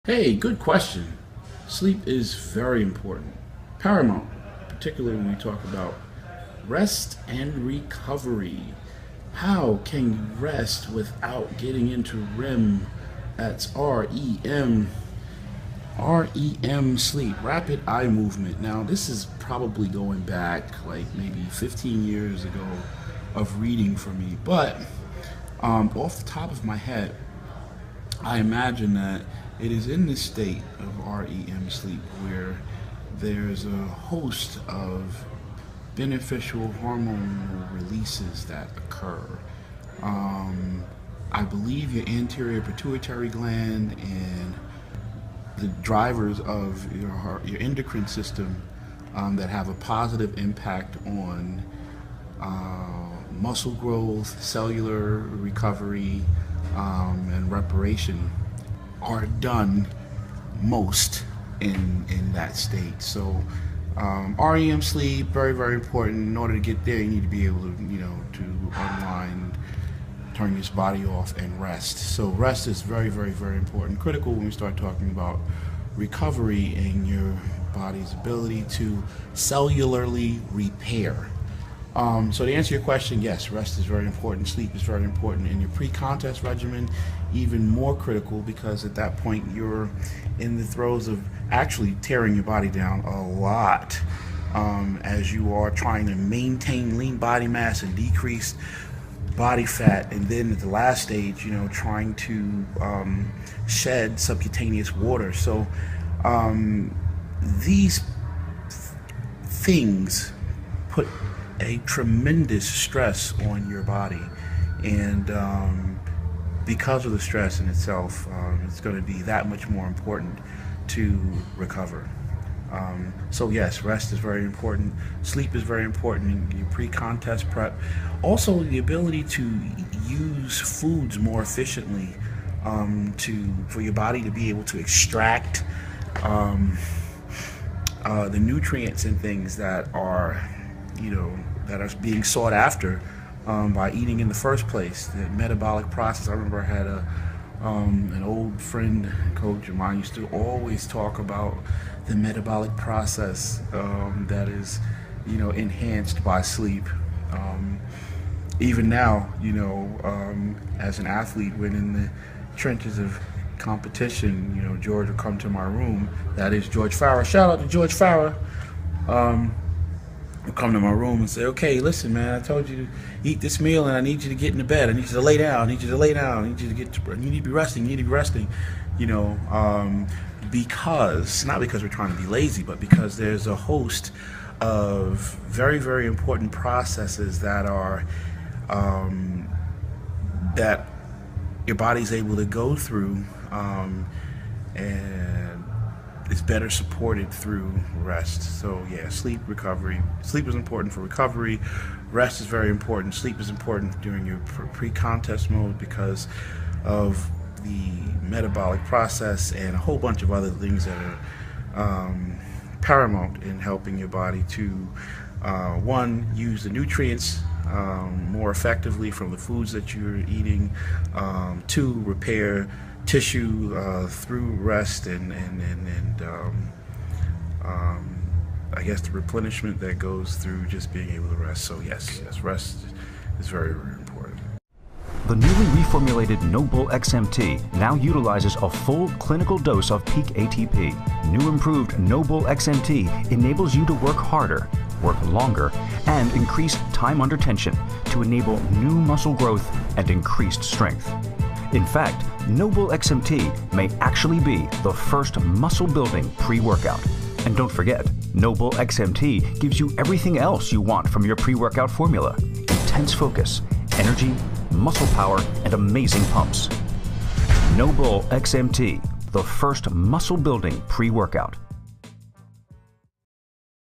Hey, good question. Sleep is very important, paramount, particularly when we talk about rest and recovery. How can you rest without getting into REM? That's REM sleep, rapid eye movement. Now, this is probably going back like maybe 15 years ago of reading for me, but off the top of my head, I imagine that it is in this state of REM sleep where there's a host of beneficial hormonal releases that occur. I believe your anterior pituitary gland and the drivers of your endocrine system that have a positive impact on muscle growth, cellular recovery, and reparation are done most in that state. So REM sleep, very, very important. In order to get there, you need to be able to, to unwind, turn your body off, and rest. So rest is very, very, very important. Critical when we start talking about recovery and your body's ability to cellularly repair. So to answer your question, yes, rest is very important. Sleep is very important. In your pre-contest regimen, even more critical, because at that point you're in the throes of actually tearing your body down a lot, as you are trying to maintain lean body mass and decrease body fat, and then at the last stage, trying to shed subcutaneous water. So these things put a tremendous stress on your body, and because of the stress in itself, it's going to be that much more important to recover. So yes, rest is very important. Sleep is very important in your pre-contest prep. Also, the ability to use foods more efficiently, for your body to be able to extract the nutrients and things that are that are being sought after by eating in the first place. The metabolic process. I remember I had an old friend, coach of mine, used to always talk about the metabolic process that is, enhanced by sleep. Even now, as an athlete, when in the trenches of competition, George would come to my room. That is George Farah. Shout out to George Farah. Would come to my room and say, "Okay, listen, man, I told you to eat this meal, and I need you to get into bed. I need you to lay down. I need you to lay down. I need you to you need to be resting. You need to be resting." Because not because we're trying to be lazy, but because there's a host of very, very important processes that are that your body's able to go through, and it's better supported through rest. So yeah, sleep, recovery. Sleep is important for recovery. Rest is very important. Sleep is important during your pre-contest mode because of the metabolic process and a whole bunch of other things that are paramount in helping your body to one, use the nutrients more effectively from the foods that you're eating, two, repair tissue through rest, and I guess the replenishment that goes through just being able to rest. So yes, rest is very, very important. The newly reformulated Noble XMT now utilizes a full clinical dose of peak ATP. New improved Noble XMT enables you to work harder, work longer, and increase time under tension to enable new muscle growth and increased strength. In fact, Noble XMT may actually be the first muscle-building pre-workout. And don't forget, Noble XMT gives you everything else you want from your pre-workout formula: intense focus, energy, muscle power, and amazing pumps. Noble XMT, the first muscle-building pre-workout.